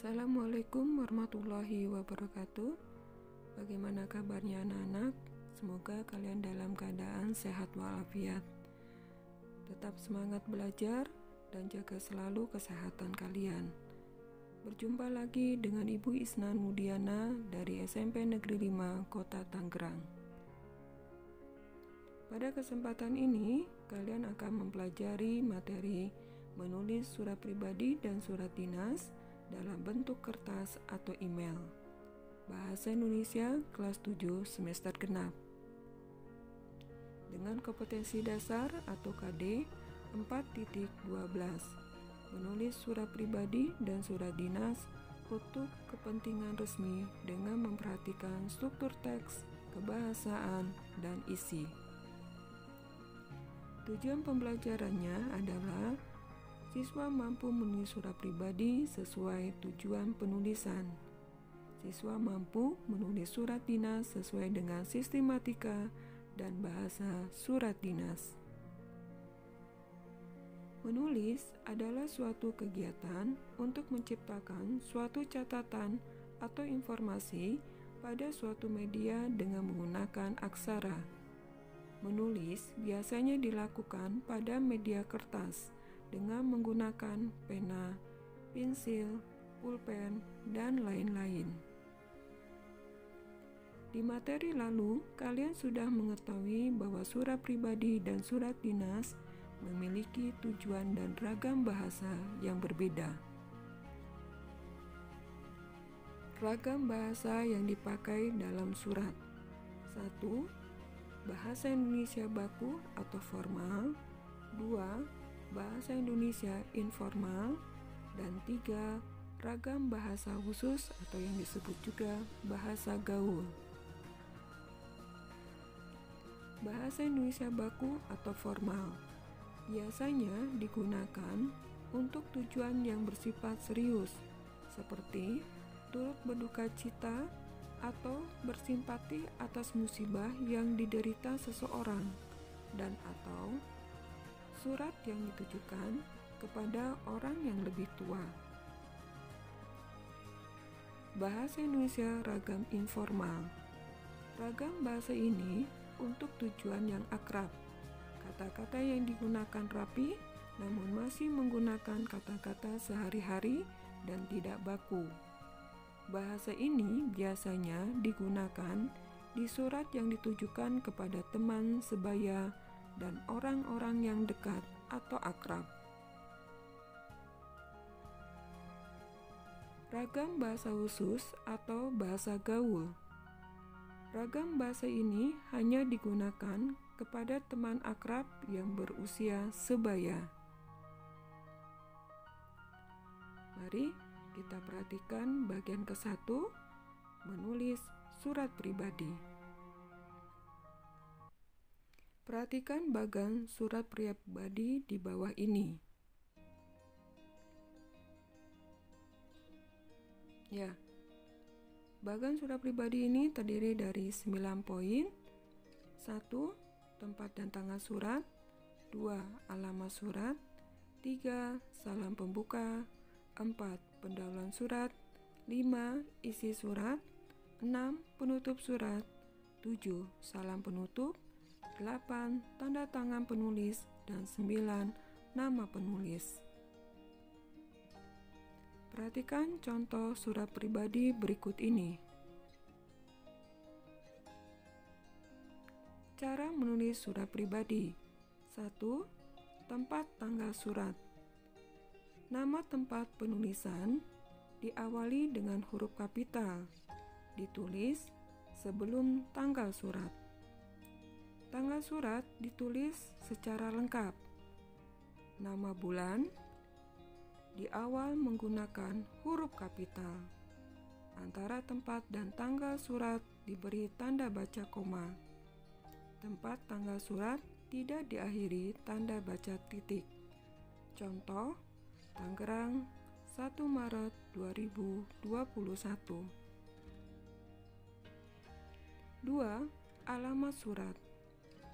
Assalamualaikum warahmatullahi wabarakatuh. Bagaimana kabarnya anak-anak? Semoga kalian dalam keadaan sehat walafiat. Tetap semangat belajar dan jaga selalu kesehatan kalian. Berjumpa lagi dengan Ibu Isnan Mudiana dari SMP Negeri 5 Kota Tangerang. Pada kesempatan ini, kalian akan mempelajari materi menulis surat pribadi dan surat dinas dalam bentuk kertas atau email. Bahasa Indonesia kelas 7 semester genap. Dengan kompetensi dasar atau KD 4.12. Menulis surat pribadi dan surat dinas untuk kepentingan resmi dengan memperhatikan struktur teks, kebahasaan, dan isi. Tujuan pembelajarannya adalah siswa mampu menulis surat pribadi sesuai tujuan penulisan. Siswa mampu menulis surat dinas sesuai dengan sistematika dan bahasa surat dinas. Menulis adalah suatu kegiatan untuk menciptakan suatu catatan atau informasi pada suatu media dengan menggunakan aksara. Menulis biasanya dilakukan pada media kertas dengan menggunakan pena, pensil, pulpen, dan lain-lain. Di materi lalu, kalian sudah mengetahui bahwa surat pribadi dan surat dinas memiliki tujuan dan ragam bahasa yang berbeda. Ragam bahasa yang dipakai dalam surat. 1. Bahasa Indonesia baku atau formal. 2. Bahasa Indonesia informal. Dan 3. Ragam bahasa khusus atau yang disebut juga bahasa gaul. Bahasa Indonesia baku atau formal biasanya digunakan untuk tujuan yang bersifat serius, seperti turut berduka cita atau bersimpati atas musibah yang diderita seseorang, dan atau surat yang ditujukan kepada orang yang lebih tua. Bahasa Indonesia ragam informal. Ragam bahasa ini untuk tujuan yang akrab. Kata-kata yang digunakan rapi, namun masih menggunakan kata-kata sehari-hari dan tidak baku. Bahasa ini biasanya digunakan di surat yang ditujukan kepada teman sebaya dan orang-orang yang dekat atau akrab. Ragam bahasa khusus atau bahasa gaul. Ragam bahasa ini hanya digunakan kepada teman akrab yang berusia sebaya. Mari kita perhatikan bagian ke-1, menulis surat pribadi. Perhatikan bagan surat pribadi di bawah ini. Ya, bagan surat pribadi ini terdiri dari 9 poin. 1. Tempat dan tanggal surat. 2. Alamat surat. 3. Salam pembuka. 4. Pendahuluan surat. 5. Isi surat. 6. Penutup surat. 7. Salam penutup. 8. Tanda tangan penulis. Dan 9. Nama penulis. Perhatikan contoh surat pribadi berikut ini. Cara menulis surat pribadi. 1. Tempat tanggal surat. Nama tempat penulisan diawali dengan huruf kapital, ditulis sebelum tanggal surat. Tanggal surat ditulis secara lengkap. Nama bulan di awal menggunakan huruf kapital. Antara tempat dan tanggal surat diberi tanda baca koma. Tempat tanggal surat tidak diakhiri tanda baca titik. Contoh, Tangerang, 1 Maret 2021. 2. Alamat surat.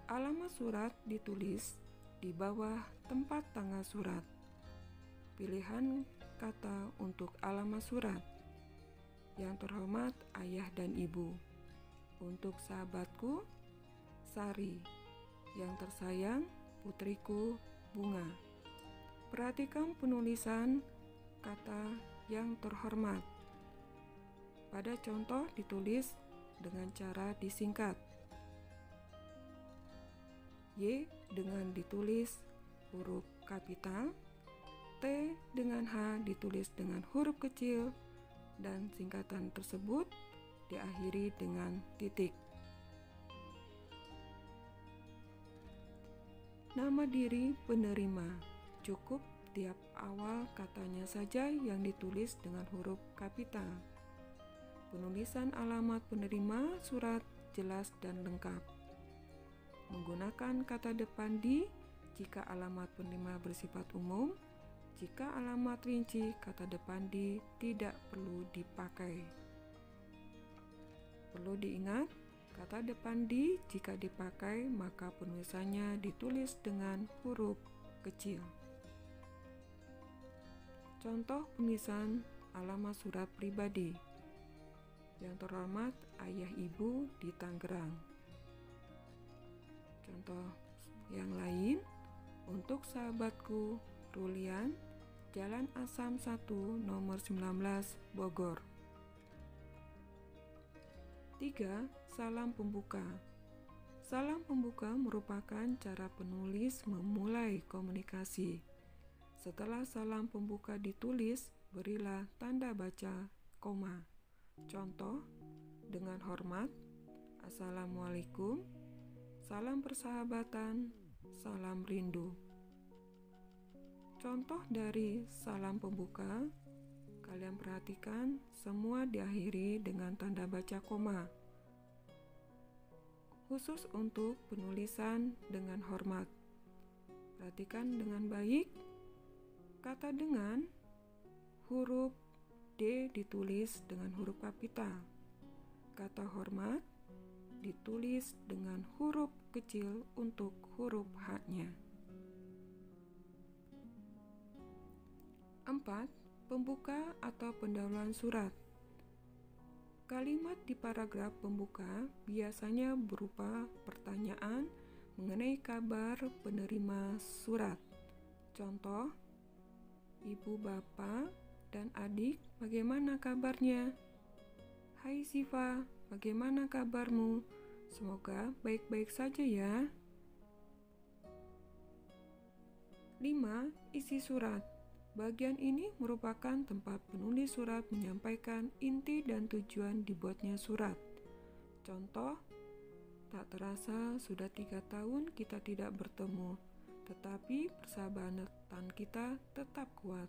Alamat surat ditulis di bawah tempat tanggal surat. Pilihan kata untuk alamat surat. Yang terhormat ayah dan ibu. Untuk sahabatku, Sari. Yang tersayang, putriku, Bunga. Perhatikan penulisan kata yang terhormat. Pada contoh ditulis dengan cara disingkat. Y dengan ditulis huruf kapital, T dengan H ditulis dengan huruf kecil, dan singkatan tersebut diakhiri dengan titik. Nama diri penerima, cukup tiap awal katanya saja yang ditulis dengan huruf kapital. Penulisan alamat penerima surat jelas dan lengkap. Menggunakan kata depan di jika alamat penerima bersifat umum. Jika alamat rinci, kata depan di tidak perlu dipakai. Perlu diingat, kata depan di jika dipakai maka penulisannya ditulis dengan huruf kecil. Contoh penulisan alamat surat pribadi. Yang terhormat ayah ibu di Tangerang. Contoh yang lain, untuk sahabatku Rulian, Jalan Asam 1 nomor 19 Bogor. 3. Salam pembuka. Salam pembuka merupakan cara penulis memulai komunikasi. Setelah salam pembuka ditulis, berilah tanda baca koma. Contoh, dengan hormat, Assalamualaikum, salam persahabatan, salam rindu. Contoh dari salam pembuka, kalian perhatikan semua diakhiri dengan tanda baca koma. Khusus untuk penulisan dengan hormat. Perhatikan dengan baik, kata dengan huruf D ditulis dengan huruf kapital. Kata hormat ditulis dengan huruf kecil untuk huruf H-nya. 4. Pembuka atau pendahuluan surat. Kalimat di paragraf pembuka biasanya berupa pertanyaan mengenai kabar penerima surat. Contoh, Ibu, Bapak, dan adik, bagaimana kabarnya? Hai Siva, bagaimana kabarmu? Semoga baik-baik saja ya. 5. Isi surat. Bagian ini merupakan tempat penulis surat menyampaikan inti dan tujuan dibuatnya surat. Contoh, tak terasa sudah 3 tahun kita tidak bertemu, tetapi persahabatan kita tetap kuat.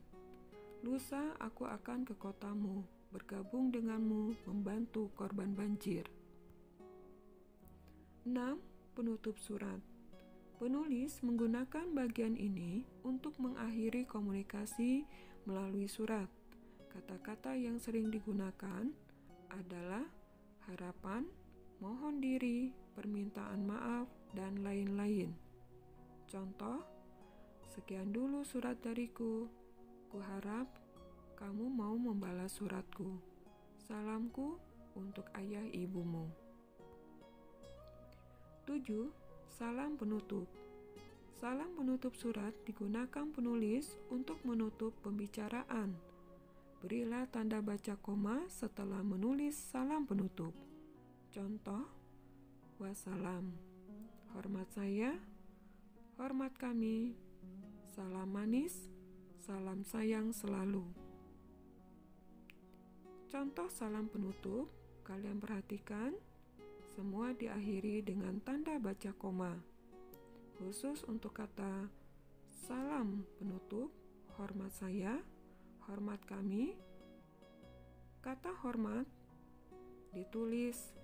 Lusa aku akan ke kotamu, bergabung denganmu, membantu korban banjir. 6. Penutup surat. Penulis menggunakan bagian ini untuk mengakhiri komunikasi melalui surat. Kata-kata yang sering digunakan adalah harapan, mohon diri, permintaan maaf, dan lain-lain. Contoh, sekian dulu surat dariku. Kuharap kamu mau membalas suratku. Salamku untuk ayah ibumu. 7. Salam penutup. Salam penutup surat digunakan penulis untuk menutup pembicaraan. Berilah tanda baca koma setelah menulis salam penutup. Contoh, wassalam. Hormat saya, hormat kami. Salam manis, salam sayang selalu. Contoh salam penutup, kalian perhatikan. Semua diakhiri dengan tanda baca koma. Khusus untuk kata salam penutup, hormat saya, hormat kami. Kata hormat ditulis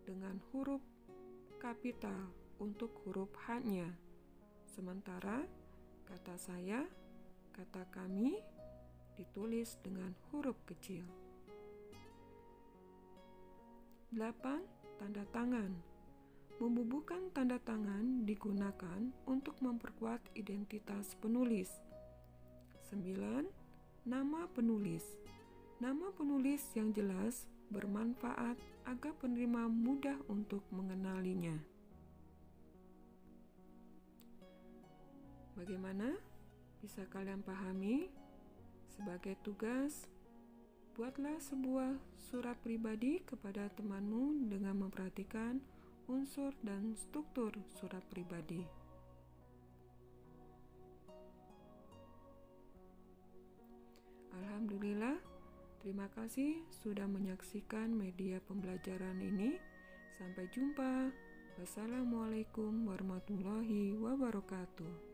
dengan huruf kapital untuk huruf H-nya. Sementara kata saya, kata kami ditulis dengan huruf kecil. 8. Tanda tangan. Membubuhkan tanda tangan digunakan untuk memperkuat identitas penulis. 9. Nama penulis. Nama penulis yang jelas bermanfaat agar penerima mudah untuk mengenalinya. Bagaimana? Bisa kalian pahami? Sebagai tugas, buatlah sebuah surat pribadi kepada temanmu dengan memperhatikan unsur dan struktur surat pribadi. Alhamdulillah, terima kasih sudah menyaksikan media pembelajaran ini. Sampai jumpa. Wassalamualaikum warahmatullahi wabarakatuh.